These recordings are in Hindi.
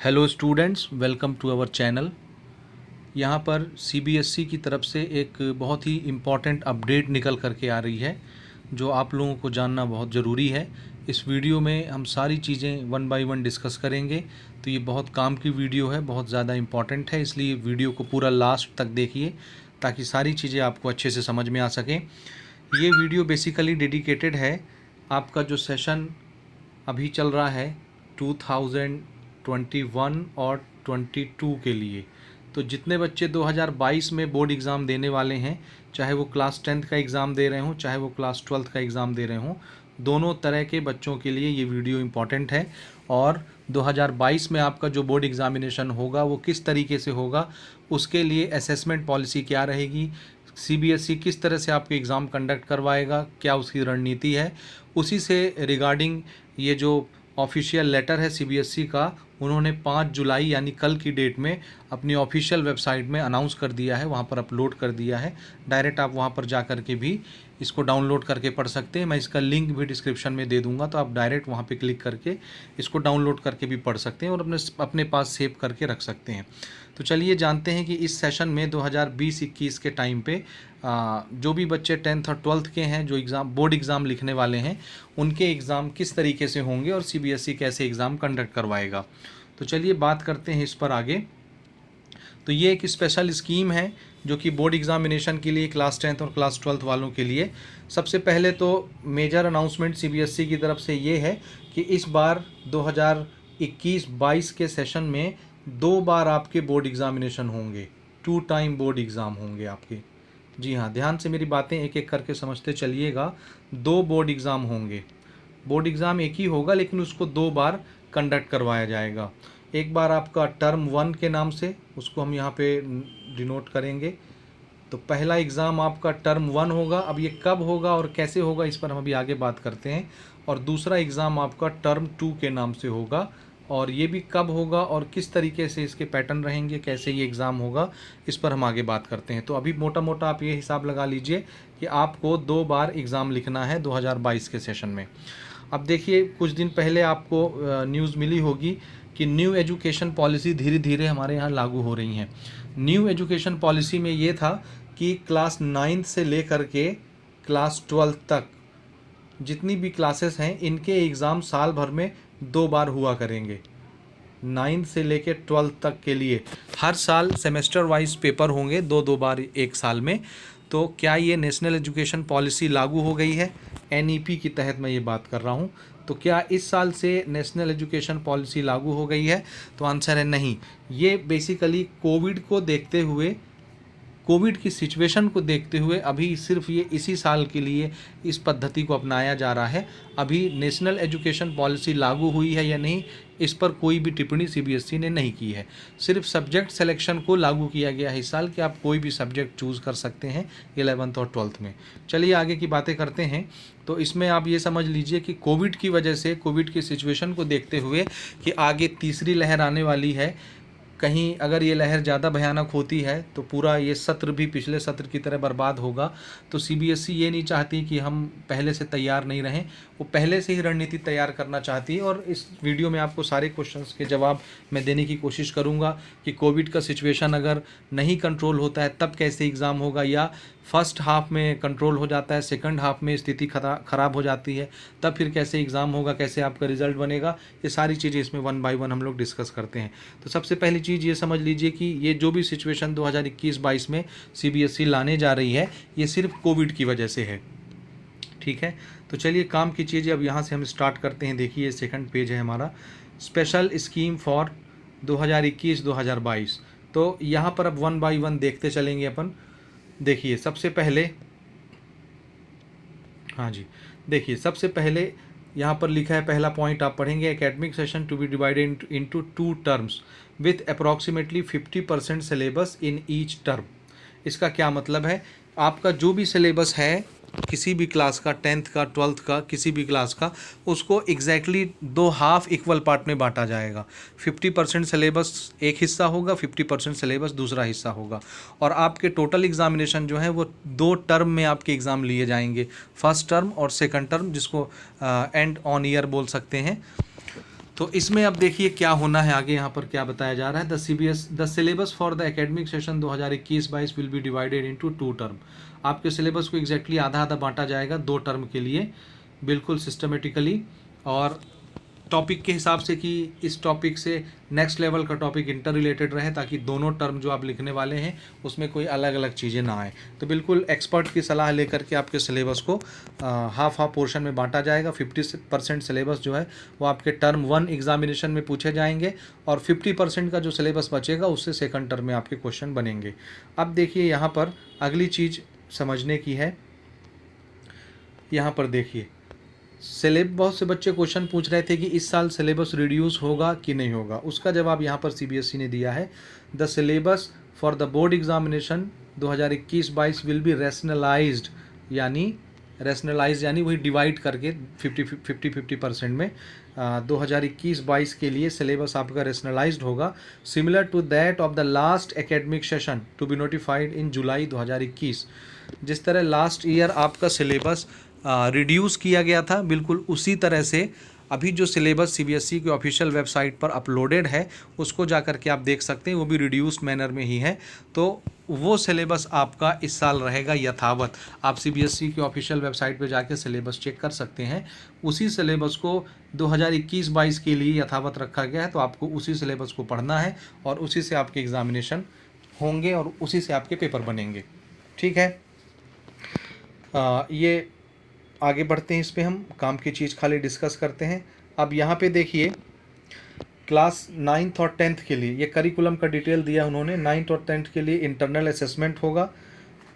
Hello students, welcome to our channel. यहाँ पर सीबीएसई की तरफ से एक बहुत ही इम्पॉर्टेंट अपडेट निकल करके आ रही है जो आप लोगों को जानना बहुत ज़रूरी है। इस वीडियो में हम सारी चीज़ें वन बाय वन डिस्कस करेंगे। तो ये बहुत काम की वीडियो है, बहुत ज़्यादा इम्पॉर्टेंट है, इसलिए वीडियो को पूरा लास्ट तक देखिए ताकि सारी चीज़ें आपको अच्छे से समझ में आ सकें। ये वीडियो बेसिकली डेडिकेटेड है आपका जो सेशन अभी चल रहा है 2021 और 22 के लिए। तो जितने बच्चे 2022 में बोर्ड एग्ज़ाम देने वाले हैं, चाहे वो क्लास 10th का एग्ज़ाम दे रहे हों, चाहे वो क्लास 12th का एग्ज़ाम दे रहे हों, दोनों तरह के बच्चों के लिए ये वीडियो इम्पॉर्टेंट है। और 2022 में आपका जो बोर्ड एग्ज़ामिनेशन होगा वो किस तरीके से होगा, उसके लिए असेसमेंट पॉलिसी क्या रहेगी, सीबीएसई किस तरह से आपके एग्ज़ाम कंडक्ट करवाएगा, क्या उसकी रणनीति है, उसी से रिगार्डिंग ये जो ऑफिशियल लेटर है सीबीएसई का, उन्होंने 5 जुलाई यानी कल की डेट में अपनी ऑफिशियल वेबसाइट में अनाउंस कर दिया है, वहाँ पर अपलोड कर दिया है। डायरेक्ट आप वहाँ पर जा कर के भी इसको डाउनलोड करके पढ़ सकते हैं। मैं इसका लिंक भी डिस्क्रिप्शन में दे दूँगा, तो आप डायरेक्ट वहाँ पे क्लिक करके इसको डाउनलोड करके भी पढ़ सकते हैं और अपने पास सेव करके रख सकते हैं। तो चलिए जानते हैं कि इस सेशन में 2020-21 के टाइम पे जो भी बच्चे 10th और 12th के हैं, जो बोर्ड एग्ज़ाम लिखने वाले हैं, उनके एग्ज़ाम किस तरीके से होंगे और सीबीएसई कैसे एग्ज़ाम कंडक्ट करवाएगा। तो चलिए बात करते हैं इस पर आगे। तो ये एक स्पेशल स्कीम है जो कि बोर्ड एग्ज़ामिनेशन के लिए क्लास 10th और क्लास 12th वालों के लिए। सबसे पहले तो मेजर अनाउंसमेंट सीबीएसई की तरफ से ये है कि इस बार 2021-22 के सेशन में 2 बार आपके बोर्ड एग्ज़ामिनेशन होंगे, 2 टाइम बोर्ड एग्ज़ाम होंगे आपके। जी हाँ, ध्यान से मेरी बातें एक एक करके समझते चलिएगा। 2 बोर्ड एग्ज़ाम होंगे। बोर्ड एग्ज़ाम एक ही होगा लेकिन उसको 2 बार कंडक्ट करवाया जाएगा। एक बार आपका टर्म 1 के नाम से, उसको हम यहाँ पे डिनोट करेंगे। तो पहला एग्ज़ाम आपका टर्म 1 होगा। अब ये कब होगा और कैसे होगा इस पर हम अभी आगे बात करते हैं। और दूसरा एग्ज़ाम आपका टर्म 2 के नाम से होगा, और ये भी कब होगा और किस तरीके से इसके पैटर्न रहेंगे, कैसे ये एग्ज़ाम होगा, इस पर हम आगे बात करते हैं। तो अभी मोटा मोटा आप ये हिसाब लगा लीजिए कि आपको 2 बार एग्ज़ाम लिखना है 2022 के सेशन में। अब देखिए, कुछ दिन पहले आपको न्यूज़ मिली होगी कि न्यू एजुकेशन पॉलिसी धीरे धीरे हमारे यहाँ लागू हो रही हैं। न्यू एजुकेशन पॉलिसी में ये था कि क्लास 9th से लेकर के क्लास 12th तक जितनी भी क्लासेस हैं, इनके एग्ज़ाम साल भर में 2 बार हुआ करेंगे। 9th से लेकर 12th तक के लिए हर साल सेमेस्टर वाइज पेपर होंगे, 2-2 बार एक साल में। तो क्या ये नेशनल एजुकेशन पॉलिसी लागू हो गई है? एनईपी के तहत मैं ये बात कर रहा हूँ। तो क्या इस साल से नेशनल एजुकेशन पॉलिसी लागू हो गई है? तो आंसर है नहीं। ये बेसिकली कोविड की सिचुएशन को देखते हुए अभी सिर्फ ये इसी साल के लिए इस पद्धति को अपनाया जा रहा है। अभी नेशनल एजुकेशन पॉलिसी लागू हुई है या नहीं, इस पर कोई भी टिप्पणी सीबीएसई ने नहीं की है। सिर्फ सब्जेक्ट सिलेक्शन को लागू किया गया है इस साल कि आप कोई भी सब्जेक्ट चूज़ कर सकते हैं 11th और 12th में। चलिए आगे की बातें करते हैं। तो इसमें आप ये समझ लीजिए कि कोविड की वजह से, कोविड की सिचुएशन को देखते हुए कि आगे तीसरी लहर आने वाली है, कहीं अगर ये लहर ज़्यादा भयानक होती है तो पूरा ये सत्र भी पिछले सत्र की तरह बर्बाद होगा। तो सीबीएसई ये नहीं चाहती कि हम पहले से तैयार नहीं रहें, वो पहले से ही रणनीति तैयार करना चाहती है। और इस वीडियो में आपको सारे क्वेश्चंस के जवाब मैं देने की कोशिश करूंगा कि कोविड का सिचुएशन अगर नहीं कंट्रोल होता है तब कैसे एग्ज़ाम होगा, या फर्स्ट हाफ में कंट्रोल हो जाता है, सेकंड हाफ में स्थिति ख़राब हो जाती है, तब फिर कैसे एग्ज़ाम होगा, कैसे आपका रिज़ल्ट बनेगा। ये सारी चीज़ें इसमें 1 बाय 1 हम लोग डिस्कस करते हैं। तो सबसे पहली चीज़ ये समझ लीजिए कि ये जो भी सिचुएशन 2021-22 में सीबीएसई लाने जा रही है, ये सिर्फ कोविड की वजह से है। ठीक है, तो चलिए काम की चीज़ें अब यहाँ से हम स्टार्ट करते हैं। देखिए, सेकंड पेज है हमारा, स्पेशल स्कीम फॉर 2021-2022। तो यहाँ पर अब 1 बाय 1 देखते चलेंगे अपन। देखिए सबसे पहले, हाँ जी, देखिए सबसे पहले यहाँ पर लिखा है, पहला पॉइंट आप पढ़ेंगे, academic session to be divided into 2 terms with approximately 50% syllabus in each term. इसका क्या मतलब है? आपका जो भी सिलेबस है किसी भी क्लास का, 10th का, 12th का, किसी भी क्लास का, उसको एग्जैक्टली 2 हाफ इक्वल पार्ट में बांटा जाएगा। 50% सिलेबस एक हिस्सा होगा, 50% सिलेबस दूसरा हिस्सा होगा। और आपके टोटल एग्जामिनेशन जो है वो 2 टर्म में आपके एग्ज़ाम लिए जाएंगे, फर्स्ट टर्म और सेकंड टर्म, जिसको एंड ऑन ईयर बोल सकते हैं। तो इसमें अब देखिए क्या होना है आगे, यहाँ पर क्या बताया जा रहा है। The syllabus for the academic session 2021-22 will be divided into 2 term. आपके सिलेबस को एग्जैक्टली आधा आधा बांटा जाएगा 2 टर्म के लिए, बिल्कुल सिस्टमेटिकली, और टॉपिक के हिसाब से कि इस टॉपिक से नेक्स्ट लेवल का टॉपिक इंटर रिलेटेड रहे, ताकि दोनों टर्म जो आप लिखने वाले हैं उसमें कोई अलग अलग चीज़ें ना आए। तो बिल्कुल एक्सपर्ट की सलाह लेकर के आपके सिलेबस को हाफ पोर्शन में बांटा जाएगा। 50% सिलेबस जो है वो आपके टर्म 1 एग्जामिनेशन में पूछे जाएंगे, और 50% का जो सिलेबस बचेगा उससे सेकंड टर्म में आपके क्वेश्चन बनेंगे। अब देखिए यहाँ पर अगली चीज़ समझने की है। यहाँ पर देखिए बहुत से बच्चे क्वेश्चन पूछ रहे थे कि इस साल सिलेबस रिड्यूस होगा कि नहीं होगा। उसका जवाब यहाँ पर सीबीएसई ने दिया है। The syllabus for the board examination 2021-22 will be rationalised, यानी वही डिवाइड करके 50% में 2021-22 के लिए सिलेबस आपका रैशनलाइज्ड होगा, similar to that of the last academic session to be notified in July 2021। जिस तरह लास्ट ईयर आपका सिलेबस रिड्यूस किया गया था, बिल्कुल उसी तरह से अभी जो सिलेबस सीबीएसई के ऑफिशियल वेबसाइट पर अपलोडेड है उसको जाकर के आप देख सकते हैं, वो भी रिड्यूस्ड मैनर में ही है। तो वो सिलेबस आपका इस साल रहेगा यथावत। आप सीबीएसई के ऑफिशियल वेबसाइट पर जाकर सिलेबस चेक कर सकते हैं। उसी सिलेबस को 2021-22 के लिए यथावत रखा गया है, तो आपको उसी सिलेबस को पढ़ना है और उसी से आपके एग्जामिनेशन होंगे और उसी से आपके पेपर बनेंगे। ठीक है, ये आगे बढ़ते हैं, इस पे हम काम की चीज़ खाली डिस्कस करते हैं। अब यहाँ पे देखिए क्लास 9th और 10th के लिए ये करिकुलम का डिटेल दिया उन्होंने। 9th और 10th के लिए इंटरनल असेसमेंट होगा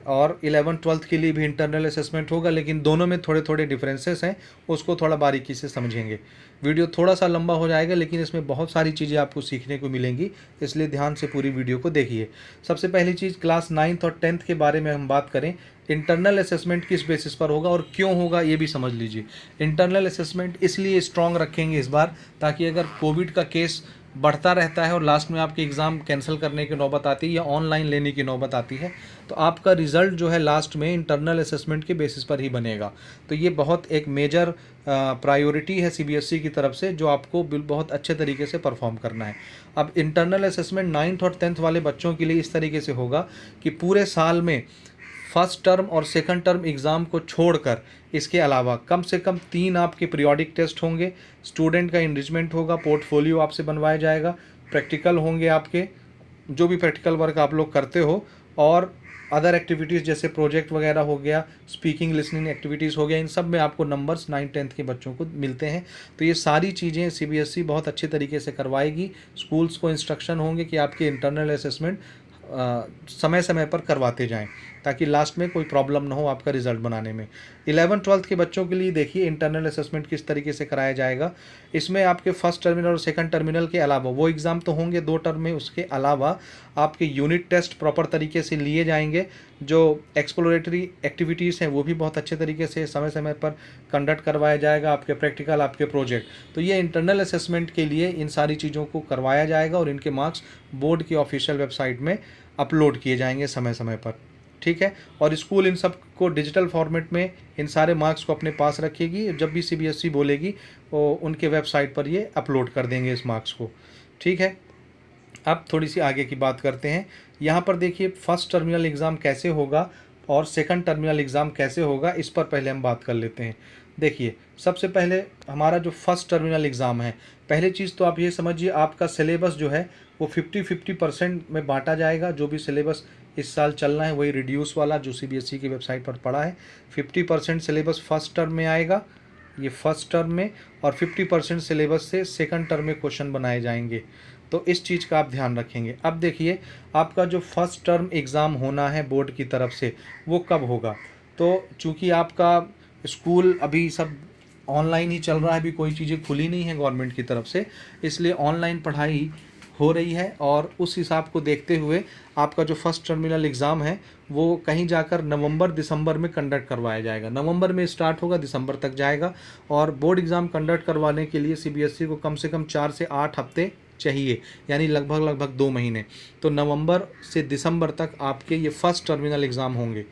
और 11th-12th के लिए भी इंटरनल असेसमेंट होगा, लेकिन दोनों में थोड़े थोड़े डिफरेंसेस हैं, उसको थोड़ा बारीकी से समझेंगे। वीडियो थोड़ा सा लंबा हो जाएगा, लेकिन इसमें बहुत सारी चीज़ें आपको सीखने को मिलेंगी, इसलिए ध्यान से पूरी वीडियो को देखिए। सबसे पहली चीज़, क्लास 9th और 10th के बारे में हम बात करें। इंटरनल असेसमेंट किस बेसिस पर होगा और क्यों होगा ये भी समझ लीजिए। इंटरनल असेसमेंट इसलिए स्ट्रॉन्ग रखेंगे इस बार, ताकि अगर कोविड का केस बढ़ता रहता है और लास्ट में आपके एग्ज़ाम कैंसिल करने की नौबत आती है या ऑनलाइन लेने की नौबत आती है, तो आपका रिज़ल्ट जो है लास्ट में इंटरनल असेसमेंट के बेसिस पर ही बनेगा। तो ये बहुत एक मेजर प्रायोरिटी है सीबीएसई की तरफ से, जो आपको बहुत अच्छे तरीके से परफॉर्म करना है। अब इंटरनल असेसमेंट 9th और 10th वाले बच्चों के लिए इस तरीके से होगा कि पूरे साल में फर्स्ट टर्म और सेकंड टर्म एग्ज़ाम को छोड़कर इसके अलावा कम से कम 3 आपके पीरियोडिक टेस्ट होंगे, स्टूडेंट का इनरिचमेंट होगा, पोर्टफोलियो आपसे बनवाया जाएगा, प्रैक्टिकल होंगे आपके, जो भी प्रैक्टिकल वर्क आप लोग करते हो, और अदर एक्टिविटीज़ जैसे प्रोजेक्ट वगैरह हो गया, स्पीकिंग लिसनिंग एक्टिविटीज़ हो गया, इन सब में आपको नंबर्स 9th-10th के बच्चों को मिलते हैं। तो ये सारी चीज़ें सीबीएसई बहुत अच्छे तरीके से करवाएगी। स्कूल्स को इंस्ट्रक्शन होंगे कि आपके इंटरनल असेसमेंट समय समय पर करवाते जाएं, ताकि लास्ट में कोई प्रॉब्लम ना हो आपका रिजल्ट बनाने में। 11th-12th के बच्चों के लिए देखिए इंटरनल असेसमेंट किस तरीके से कराया जाएगा। इसमें आपके फर्स्ट टर्मिनल और सेकंड टर्मिनल के अलावा, वो एग्ज़ाम तो होंगे 2 टर्म में, उसके अलावा आपके यूनिट टेस्ट प्रॉपर तरीके से लिए जाएंगे। जो एक्सप्लोरेटरी एक्टिविटीज़ हैं वो भी बहुत अच्छे तरीके से समय समय पर कंडक्ट करवाया जाएगा, आपके प्रैक्टिकल, आपके प्रोजेक्ट। तो ये इंटरनल असेसमेंट के लिए इन सारी चीज़ों को करवाया जाएगा और इनके मार्क्स बोर्ड की ऑफिशियल वेबसाइट में अपलोड किए जाएंगे समय समय पर। ठीक है, और स्कूल इन सब को डिजिटल फॉर्मेट में इन सारे मार्क्स को अपने पास रखेगी। जब भी सीबीएसई बोलेगी वो उनके वेबसाइट पर ये अपलोड कर देंगे इस मार्क्स को। ठीक है, अब थोड़ी सी आगे की बात करते हैं। यहाँ पर देखिए फर्स्ट टर्मिनल एग्ज़ाम कैसे होगा और सेकंड टर्मिनल एग्ज़ाम कैसे होगा, इस पर पहले हम बात कर लेते हैं। देखिए सबसे पहले हमारा जो फर्स्ट टर्मिनल एग्ज़ाम है, पहली चीज़ तो आप ये समझिए आपका सिलेबस जो है वो 50-50% में बांटा जाएगा। जो भी सिलेबस इस साल चलना है वही रिड्यूस वाला जो सीबीएसई की वेबसाइट पर पड़ा है। 50% सिलेबस फर्स्ट टर्म में आएगा, ये फर्स्ट टर्म में, और 50% सिलेबस से सेकंड टर्म में क्वेश्चन बनाए जाएंगे। तो इस चीज़ का आप ध्यान रखेंगे। अब देखिए आपका जो फर्स्ट टर्म एग्ज़ाम होना है बोर्ड की तरफ से वो कब होगा। तो चूँकि आपका स्कूल अभी सब ऑनलाइन ही चल रहा है, अभी कोई चीज़ें खुली नहीं है गवर्नमेंट की तरफ से, इसलिए ऑनलाइन पढ़ाई हो रही है, और उस हिसाब को देखते हुए आपका जो फर्स्ट टर्मिनल एग्ज़ाम है वो कहीं जाकर नवंबर-दिसंबर में कंडक्ट करवाया जाएगा। नवंबर में स्टार्ट होगा, दिसंबर तक जाएगा, और बोर्ड एग्ज़ाम कंडक्ट करवाने के लिए सीबीएसई को कम से कम 4 से 8 हफ्ते चाहिए, यानी लगभग 2 महीने। तो नवंबर से दिसंबर तक आपके ये फर्स्ट टर्मिनल एग्ज़ाम होंगे।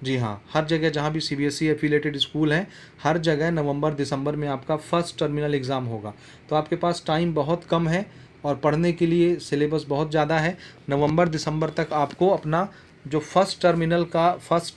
जी हाँ, हर जगह जहाँ भी सीबीएसई एफिलेटेड स्कूल हैं, हर जगह नवंबर दिसंबर में आपका फर्स्ट टर्मिनल एग्ज़ाम होगा। तो आपके पास टाइम बहुत कम है और पढ़ने के लिए सिलेबस बहुत ज़्यादा है। नवंबर दिसंबर तक आपको अपना जो फर्स्ट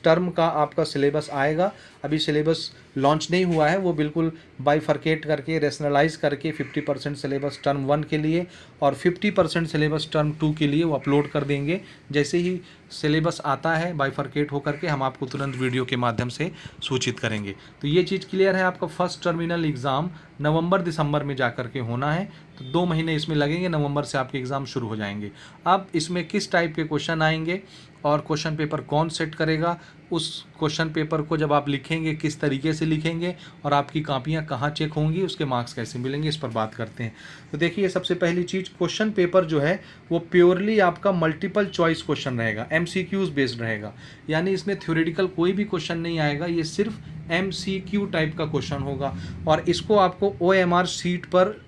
टर्म का आपका सिलेबस आएगा, अभी सिलेबस लॉन्च नहीं हुआ है, वो बिल्कुल बाइफरकेट करके रैशनलाइज करके 50% सिलेबस टर्म 1 के लिए और 50% सिलेबस टर्म 2 के लिए वो अपलोड कर देंगे। जैसे ही सिलेबस आता है बाइफरकेट होकर के, हम आपको तुरंत वीडियो के माध्यम से सूचित करेंगे। तो ये चीज़ क्लियर है, आपका फर्स्ट टर्मिनल एग्ज़ाम नवंबर दिसंबर में जा कर के होना है। तो 2 महीने इसमें लगेंगे, नवंबर से आपके एग्ज़ाम शुरू हो जाएंगे। अब इसमें किस टाइप के क्वेश्चन आएंगे और क्वेश्चन पेपर कौन सेट करेगा, उस क्वेश्चन पेपर को जब आप लिखेंगे किस तरीके से लिखेंगे और आपकी कापियाँ कहाँ चेक होंगी, उसके मार्क्स कैसे मिलेंगे, इस पर बात करते हैं। तो देखिए, सबसे पहली चीज़, क्वेश्चन पेपर जो है वो प्योरली आपका मल्टीपल चॉइस क्वेश्चन रहेगा, एमसीक्यूज बेस्ड रहेगा। यानी इसमें थ्योरेटिकल कोई भी क्वेश्चन नहीं आएगा, ये सिर्फ एमसीक्यू टाइप का क्वेश्चन होगा और इसको आपको ओएमआर शीट पर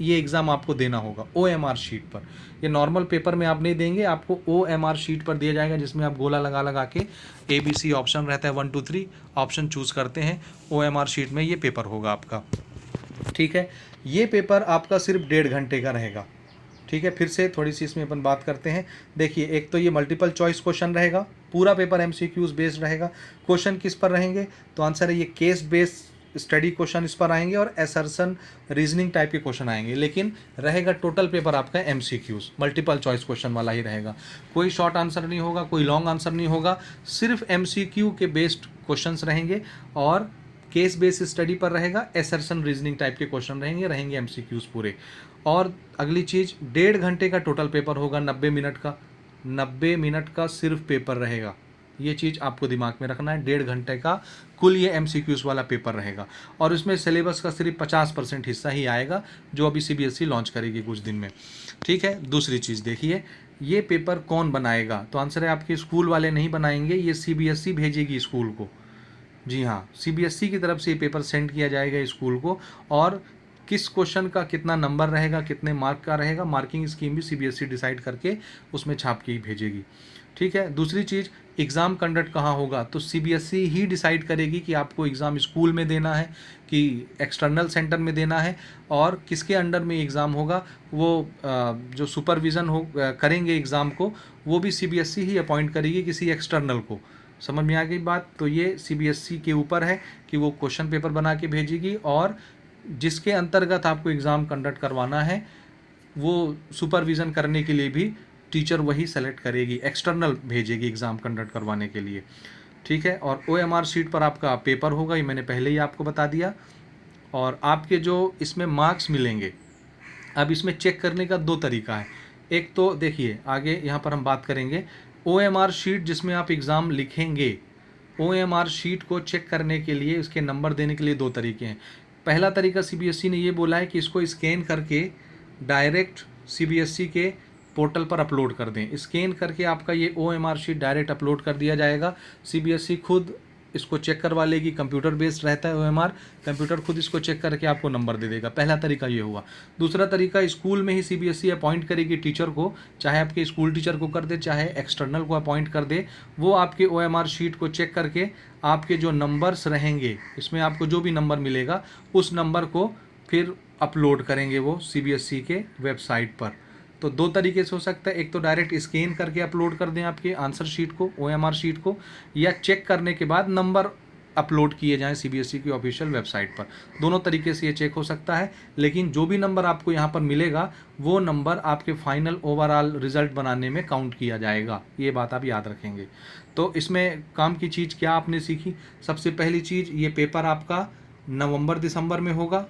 ये एग्ज़ाम आपको देना होगा, ओएमआर शीट पर। ये नॉर्मल पेपर में आप नहीं देंगे, आपको ओएमआर शीट पर दिया जाएगा, जिसमें आप गोला लगा लगा के ABC ऑप्शन रहता है, 1 2 3 ऑप्शन चूज़ करते हैं। ओएमआर शीट में ये पेपर होगा आपका, ठीक है। ये पेपर आपका सिर्फ 1.5 घंटे का रहेगा, ठीक है। फिर से थोड़ी सी इसमें अपन बात करते हैं। देखिए, एक तो ये मल्टीपल चॉइस क्वेश्चन रहेगा, पूरा पेपर एमसीक्यूज बेस्ड रहेगा। क्वेश्चन किस पर रहेंगे, तो आंसर है ये केस बेस्ड स्टडी क्वेश्चन इस पर आएंगे और असर्शन रीजनिंग टाइप के क्वेश्चन आएंगे, लेकिन रहेगा टोटल पेपर आपका एमसीक्यूज मल्टीपल चॉइस क्वेश्चन वाला ही रहेगा। कोई शॉर्ट आंसर नहीं होगा, कोई लॉन्ग आंसर नहीं होगा, सिर्फ एमसीक्यू के बेस्ड क्वेश्चंस रहेंगे और केस बेस्ड स्टडी पर रहेगा, असर्शन रीजनिंग टाइप के क्वेश्चन रहेंगे एमसीक्यूज पूरे। और अगली चीज़, 1.5 घंटे का टोटल पेपर होगा, 90 मिनट का, 90 मिनट का सिर्फ पेपर रहेगा। ये चीज़ आपको दिमाग में रखना है, 1.5 घंटे का कुल ये एमसीक्यूज वाला पेपर रहेगा और इसमें सिलेबस का सिर्फ 50% हिस्सा ही आएगा, जो अभी सीबीएसई लॉन्च करेगी कुछ दिन में, ठीक है। दूसरी चीज़ देखिए, ये पेपर कौन बनाएगा, तो आंसर है आपके स्कूल वाले नहीं बनाएंगे, ये सीबीएसई भेजेगी स्कूल को। जी हाँ, सीबीएसई की तरफ से ये पेपर सेंड किया जाएगा स्कूल को और किस क्वेश्चन का कितना नंबर रहेगा, कितने मार्क का रहेगा, मार्किंग स्कीम भी सीबीएसई डिसाइड करके उसमें छाप के ही भेजेगी, ठीक है। दूसरी चीज़, एग्ज़ाम कंडक्ट कहाँ होगा, तो सीबीएसई ही डिसाइड करेगी कि आपको एग्ज़ाम स्कूल में देना है कि एक्सटर्नल सेंटर में देना है और किसके अंडर में एग्ज़ाम होगा। वो जो सुपरविज़न करेंगे एग्ज़ाम को, वो भी सीबीएसई ही अपॉइंट करेगी किसी एक्सटर्नल को। समझ में आ गई बात। तो ये सीबीएसई के ऊपर है कि वो क्वेश्चन पेपर बना के भेजेगी और जिसके अंतर्गत आपको एग्ज़ाम कंडक्ट करवाना है वो सुपरविज़न करने के लिए भी टीचर वही सेलेक्ट करेगी, एक्सटर्नल भेजेगी एग्ज़ाम कंडक्ट करवाने के लिए, ठीक है। और ओएमआर शीट पर आपका पेपर होगा, ये मैंने पहले ही आपको बता दिया। और आपके जो इसमें मार्क्स मिलेंगे, अब इसमें चेक करने का 2 तरीका है। एक तो देखिए, आगे यहाँ पर हम बात करेंगे ओएमआर शीट जिसमें आप एग्ज़ाम लिखेंगे, ओएमआर शीट को चेक करने के लिए, इसके नंबर देने के लिए 2 तरीके हैं। पहला तरीका सीबीएसई ने ये बोला है कि इसको स्कैन करके डायरेक्ट सीबीएसई के पोर्टल पर अपलोड कर दें। स्कैन करके आपका ये ओएमआर शीट डायरेक्ट अपलोड कर दिया जाएगा, सीबीएसई खुद इसको चेक करवा लेगी, कंप्यूटर बेस्ड रहता है ओएमआर, कंप्यूटर खुद इसको चेक करके आपको नंबर दे देगा। पहला तरीका ये हुआ। दूसरा तरीका, स्कूल में ही सीबीएसई अपॉइंट करेगी टीचर को, चाहे आपके स्कूल टीचर को कर दे, चाहे एक्सटर्नल को अपॉइंट कर दे, वो आपके ओएमआर शीट को चेक करके आपके जो नंबर्स रहेंगे, इसमें आपको जो भी नंबर मिलेगा उस नंबर को फिर अपलोड करेंगे वो सीबीएसई के वेबसाइट पर। तो 2 तरीके से हो सकता है, एक तो डायरेक्ट स्कैन करके अपलोड कर दें आपके आंसर शीट को, ओएमआर शीट को, या चेक करने के बाद नंबर अपलोड किए जाएं सीबीएसई की ऑफिशियल वेबसाइट पर। दोनों तरीके से ये चेक हो सकता है, लेकिन जो भी नंबर आपको यहाँ पर मिलेगा वो नंबर आपके फाइनल ओवरऑल रिजल्ट बनाने में काउंट किया जाएगा, ये बात आप याद रखेंगे। तो इसमें काम की चीज़ क्या आपने सीखी, सबसे पहली चीज़, ये पेपर आपका नवंबर दिसंबर में होगा,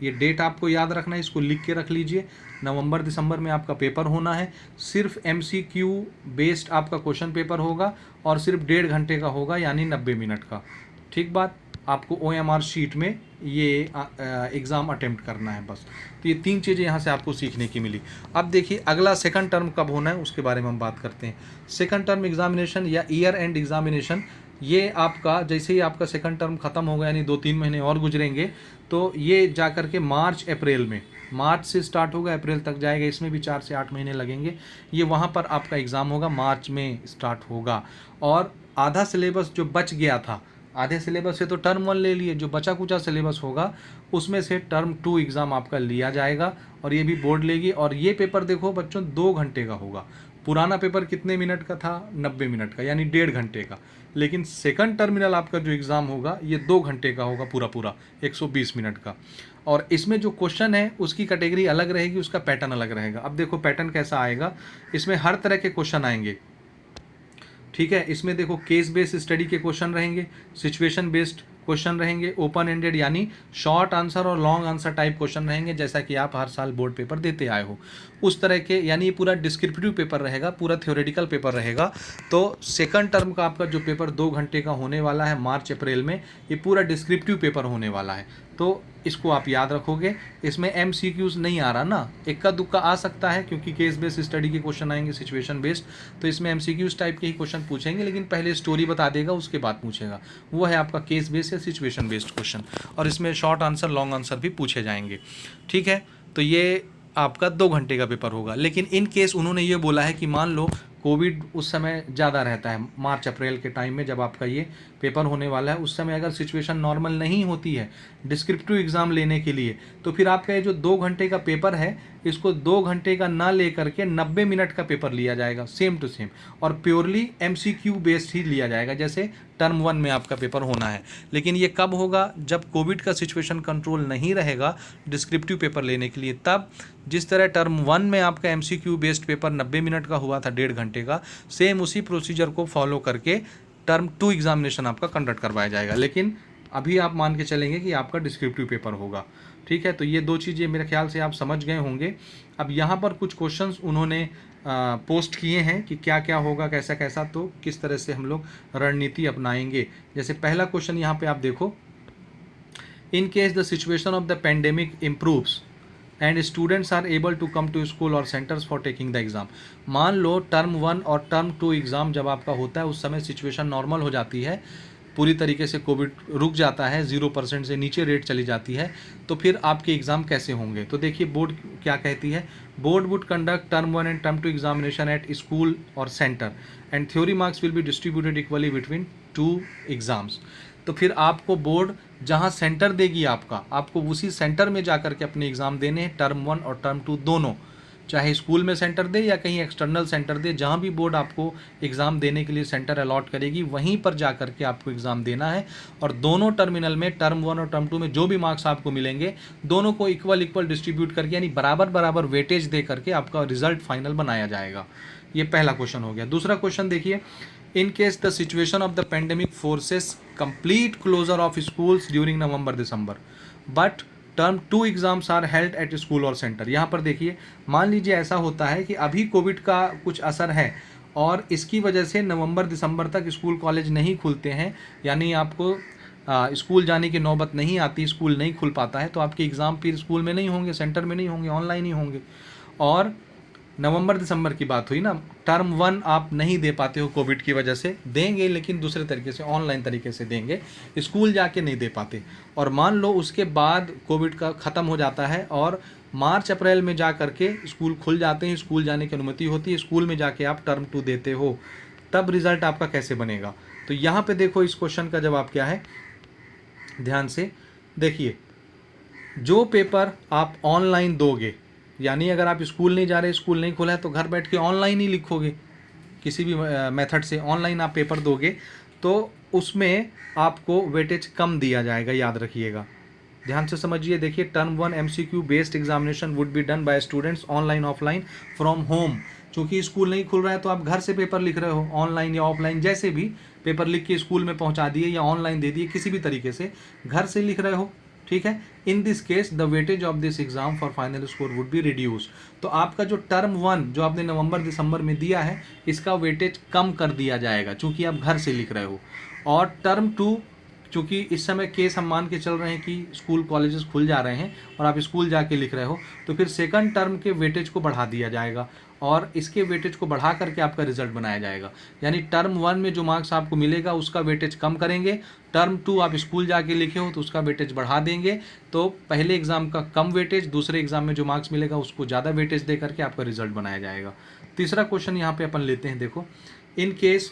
ये डेट आपको याद रखना है, इसको लिख के रख लीजिए। नवंबर दिसंबर में आपका पेपर होना है, सिर्फ एमसीक्यू बेस्ड आपका क्वेश्चन पेपर होगा और सिर्फ 1.5 घंटे का होगा, यानी 90 मिनट का, ठीक बात। आपको ओएमआर शीट में ये एग्ज़ाम अटेम्प्ट करना है बस। तो ये 3 चीज़ें यहाँ से आपको सीखने की मिली। अब देखिए, अगला सेकंड टर्म कब होना है उसके बारे में हम बात करते हैं। सेकंड टर्म एग्जामिनेशन या ईयर एंड एग्जामिनेशन ये आपका जैसे ही आपका सेकंड टर्म ख़त्म होगा, यानी 2-3 महीने और गुजरेंगे, तो ये जा कर के मार्च अप्रैल में, मार्च से स्टार्ट होगा अप्रैल तक जाएगा, इसमें भी 4 से 8 महीने लगेंगे। ये वहाँ पर आपका एग्ज़ाम होगा, मार्च में स्टार्ट होगा। और आधा सिलेबस जो बच गया था, आधे सिलेबस से तो टर्म 1 ले लिए, जो बचा कुचा सिलेबस होगा उसमें से टर्म 2 एग्ज़ाम आपका लिया जाएगा और ये भी बोर्ड लेगी। और ये पेपर देखो बच्चों 2 घंटे का होगा। पुराना पेपर कितने मिनट का था? 90 मिनट का, यानी 1.5 घंटे का। लेकिन सेकंड टर्मिनल आपका जो एग्ज़ाम होगा ये 2 घंटे का होगा, पूरा पूरा 120 मिनट का। और इसमें जो क्वेश्चन है उसकी कैटेगरी अलग रहेगी, उसका पैटर्न अलग रहेगा। अब देखो पैटर्न कैसा आएगा, इसमें हर तरह के क्वेश्चन आएंगे, ठीक है। इसमें देखो केस बेस्ड स्टडी के क्वेश्चन रहेंगे, सिचुएशन बेस्ड क्वेश्चन रहेंगे, ओपन एंडेड यानी शॉर्ट आंसर और लॉन्ग आंसर टाइप क्वेश्चन रहेंगे, जैसा कि आप हर साल बोर्ड पेपर देते आए हो उस तरह के। यानी ये पूरा डिस्क्रिप्टिव पेपर रहेगा, पूरा थ्योरेटिकल पेपर रहेगा। तो सेकंड टर्म का आपका जो पेपर 2 घंटे का होने वाला है मार्च अप्रैल में, ये पूरा डिस्क्रिप्टिव पेपर होने वाला है। तो इसको आप याद रखोगे। इसमें MCQs नहीं आ रहा ना, इक्का दुक्का आ सकता है क्योंकि केस बेस्ड स्टडी के क्वेश्चन आएंगे, सिचुएशन बेस्ड, तो इसमें MCQs टाइप के ही क्वेश्चन पूछेंगे, लेकिन पहले स्टोरी बता देगा उसके बाद पूछेगा। वो है आपका केस बेस्ड या सिचुएशन बेस्ड क्वेश्चन, और इसमें शॉर्ट आंसर लॉन्ग आंसर भी पूछे जाएंगे, ठीक है। तो ये आपका 2 घंटे का पेपर होगा। लेकिन इन केस उन्होंने ये बोला है कि मान लो कोविड उस समय ज़्यादा रहता है, मार्च अप्रैल के टाइम में जब आपका ये पेपर होने वाला है, उस समय अगर सिचुएशन नॉर्मल नहीं होती है डिस्क्रिप्टिव एग्ज़ाम लेने के लिए, तो फिर आपका ये जो 2 घंटे का पेपर है इसको 2 घंटे का ना ले करके 90 मिनट का पेपर लिया जाएगा, सेम टू सेम, और प्योरली MCQ बेस्ड ही लिया जाएगा, जैसे टर्म 1 में आपका पेपर होना है। लेकिन ये कब होगा? जब कोविड का सिचुएशन कंट्रोल नहीं रहेगा डिस्क्रिप्टिव पेपर लेने के लिए, तब जिस तरह टर्म 1 में आपका MCQ बेस्ड पेपर 90 मिनट का हुआ था, 1.5 घंटे का, सेम उसी प्रोसीजर को फॉलो करके टर्म 2 एग्जामिनेशन आपका कंडक्ट करवाया जाएगा। लेकिन अभी आप मान के चलेंगे कि आपका डिस्क्रिप्टिव पेपर होगा, ठीक है। तो ये 2 चीज़ें मेरे ख्याल से आप समझ गए होंगे। अब यहाँ पर कुछ क्वेश्चंस उन्होंने पोस्ट किए हैं कि क्या क्या होगा, कैसा कैसा, तो किस तरह से हम लोग रणनीति अपनाएंगे। जैसे पहला क्वेश्चन यहाँ पे आप देखो, in case the situation of the pandemic improves and students are able to come to school और centres for taking the exam. मान लो टर्म 1 और टर्म 2 एग्ज़ाम जब आपका होता है उस समय सिचुएशन नॉर्मल हो जाती है, पूरी तरीके से कोविड रुक जाता है, 0% से नीचे रेट चली जाती है, तो फिर आपके एग्ज़ाम कैसे होंगे? तो देखिए बोर्ड क्या कहती है, board would conduct term 1 and term 2 examination at school और centre and theory marks will be distributed equally between 2 exams. तो फिर आपको बोर्ड जहां सेंटर देगी आपको उसी सेंटर में जाकर के अपने एग्ज़ाम देने हैं, टर्म 1 और टर्म 2 दोनों, चाहे स्कूल में सेंटर दे या कहीं एक्सटर्नल सेंटर दे, जहाँ भी बोर्ड आपको एग्ज़ाम देने के लिए सेंटर अलॉट करेगी वहीं पर जा करके आपको एग्ज़ाम देना है। और दोनों टर्मिनल में टर्म 1 और टर्म 2 में जो भी मार्क्स आपको मिलेंगे दोनों को इक्वल डिस्ट्रीब्यूट करके, यानी बराबर बराबर वेटेज दे करके आपका रिजल्ट फाइनल बनाया जाएगा। ये पहला क्वेश्चन हो गया। दूसरा क्वेश्चन देखिए, in case the situation of the pandemic forces complete closure of schools during November December but term 2 exams are held at school और सेंटर। यहाँ पर देखिए, मान लीजिए ऐसा होता है कि अभी कोविड का कुछ असर है और इसकी वजह से नवंबर दिसंबर तक स्कूल कॉलेज नहीं खुलते हैं, यानी आपको स्कूल जाने की नौबत नहीं आती, स्कूल नहीं खुल पाता है, तो आपके एग्ज़ाम फिर स्कूल में नहीं होंगे, सेंटर में नहीं होंगे, ऑनलाइन ही होंगे। और नवंबर दिसंबर की बात हुई ना, टर्म 1 आप नहीं दे पाते हो कोविड की वजह से, देंगे लेकिन दूसरे तरीके से, ऑनलाइन तरीके से देंगे, स्कूल जाके नहीं दे पाते। और मान लो उसके बाद कोविड का ख़त्म हो जाता है और मार्च अप्रैल में जा करके स्कूल खुल जाते हैं, स्कूल जाने की अनुमति होती है, स्कूल में जाके आप टर्म 2 देते हो, तब रिज़ल्ट आपका कैसे बनेगा? तो यहाँ पे देखो इस क्वेश्चन का जवाब क्या है, ध्यान से देखिए। जो पेपर आप ऑनलाइन दोगे, यानी अगर आप स्कूल नहीं जा रहे, स्कूल नहीं खुला है, तो घर बैठ के ऑनलाइन ही लिखोगे, किसी भी मेथड से ऑनलाइन आप पेपर दोगे, तो उसमें आपको वेटेज कम दिया जाएगा, याद रखिएगा। ध्यान से समझिए, देखिए, term 1 MCQ based examination would be done by students online offline from home. चूँकि स्कूल नहीं खुल रहा है तो आप घर से पेपर लिख रहे हो, ऑनलाइन या ऑफलाइन, जैसे भी पेपर लिख के स्कूल में पहुंचा दिए या ऑनलाइन दे दिए, किसी भी तरीके से घर से लिख रहे हो, ठीक है। In this case the weightage of this exam for final score would be reduce. तो आपका जो टर्म 1 जो आपने नवंबर दिसंबर में दिया है, इसका वेटेज कम कर दिया जाएगा चूंकि आप घर से लिख रहे हो। और टर्म 2 क्योंकि इस समय केस हम मान के चल रहे हैं कि स्कूल कॉलेजेस खुल जा रहे हैं और आप स्कूल जाके लिख रहे हो, तो फिर सेकंड टर्म के वेटेज को बढ़ा दिया जाएगा और इसके वेटेज को बढ़ा करके आपका रिजल्ट बनाया जाएगा। यानी टर्म 1 में जो मार्क्स आपको मिलेगा उसका वेटेज कम करेंगे, टर्म 2 आप स्कूल जाके लिखे हो तो उसका वेटेज बढ़ा देंगे। तो पहले एग्जाम का कम वेटेज, दूसरे एग्जाम में जो मार्क्स मिलेगा उसको ज़्यादा वेटेज दे करके आपका रिजल्ट बनाया जाएगा। तीसरा क्वेश्चन यहाँ पे अपन लेते हैं, देखो, in case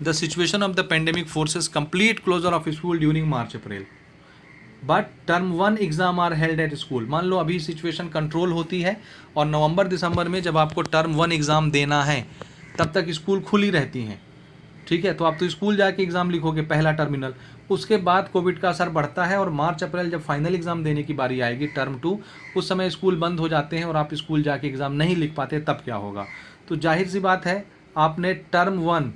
the situation of the pandemic forces complete closure of school during March April but term 1 exam are held at school. मान लो अभी सिचुएशन कंट्रोल होती है और नवंबर दिसंबर में जब आपको टर्म 1 एग्ज़ाम देना है तब तक स्कूल खुली रहती हैं, ठीक है। तो आप तो स्कूल जाके एग्ज़ाम लिखोगे पहला टर्मिनल, उसके बाद कोविड का असर बढ़ता है और मार्च अप्रैल जब फाइनल एग्ज़ाम देने की बारी आएगी टर्म 2, उस समय स्कूल बंद हो जाते हैं और आप स्कूल जाके एग्ज़ाम नहीं लिख पाते, तब क्या होगा। तो जाहिर सी बात है, आपने टर्म 1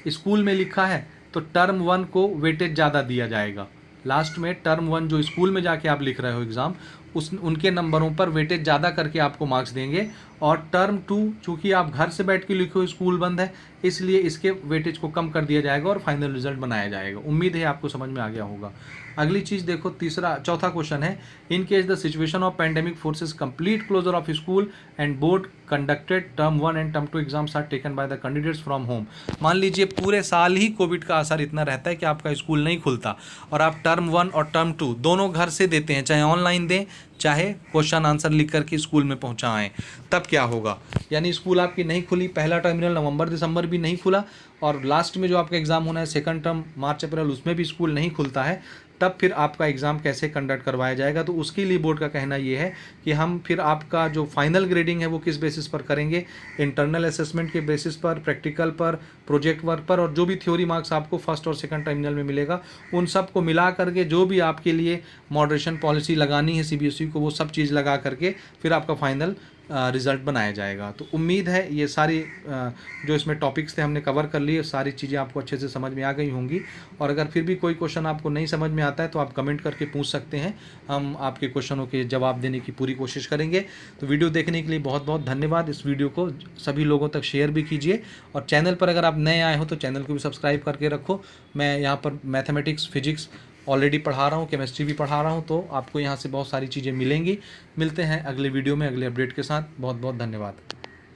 स्कूल में लिखा है तो टर्म 1 को वेटेज ज़्यादा दिया जाएगा। लास्ट में टर्म 1 जो स्कूल में जाके आप लिख रहे हो एग्ज़ाम, उनके नंबरों पर वेटेज ज़्यादा करके आपको मार्क्स देंगे। और टर्म 2 चूँकि आप घर से बैठ के लिखो, स्कूल बंद है, इसलिए इसके वेटेज को कम कर दिया जाएगा और फाइनल रिजल्ट बनाया जाएगा। उम्मीद है आपको समझ में आ गया होगा। अगली चीज़ देखो, चौथा क्वेश्चन है, in case the situation of pandemic forces complete closure of school and board conducted term 1 and term 2 exams are taken by the candidates from home. मान लीजिए पूरे साल ही कोविड का असर इतना रहता है कि आपका स्कूल नहीं खुलता और आप टर्म 1 और टर्म 2 दोनों घर से देते हैं, चाहे ऑनलाइन दें चाहे क्वेश्चन आंसर लिख करके स्कूल में पहुंचाएं, तब क्या होगा। यानी स्कूल आपकी नहीं खुली, पहला टर्मिनल नवंबर दिसंबर भी नहीं खुला और लास्ट में जो आपका एग्ज़ाम होना है सेकंड टर्म मार्च अप्रैल, उसमें भी स्कूल नहीं खुलता है, तब फिर आपका एग्ज़ाम कैसे कंडक्ट करवाया जाएगा। तो उसके लिए बोर्ड का कहना ये है कि हम फिर आपका जो फाइनल ग्रेडिंग है वो किस बेसिस पर करेंगे, इंटरनल असेसमेंट के बेसिस पर, प्रैक्टिकल पर, प्रोजेक्ट वर्क पर, और जो भी थ्योरी मार्क्स आपको फर्स्ट और सेकंड टर्मिनल में मिलेगा उन सब को मिला करके जो भी आपके लिए मॉडरेशन पॉलिसी लगानी है सीबीएसई को, वो सब चीज़ लगा करके फिर आपका फाइनल रिज़ल्ट बनाया जाएगा। तो उम्मीद है ये सारी जो इसमें टॉपिक्स थे हमने कवर कर लिए, सारी चीज़ें आपको अच्छे से समझ में आ गई होंगी। और अगर फिर भी कोई क्वेश्चन आपको नहीं समझ में आता है तो आप कमेंट करके पूछ सकते हैं, हम आपके क्वेश्चनों के जवाब देने की पूरी कोशिश करेंगे। तो वीडियो देखने के लिए बहुत बहुत धन्यवाद। इस वीडियो को सभी लोगों तक शेयर भी कीजिए और चैनल पर अगर आप नए आए हो तो चैनल को भी सब्सक्राइब करके रखो। मैं यहाँ पर मैथमेटिक्स, फिजिक्स ऑलरेडी पढ़ा रहा हूँ, केमिस्ट्री भी पढ़ा रहा हूँ, तो आपको यहाँ से बहुत सारी चीज़ें मिलेंगी। मिलते हैं अगले वीडियो में अगले अपडेट के साथ। बहुत बहुत धन्यवाद।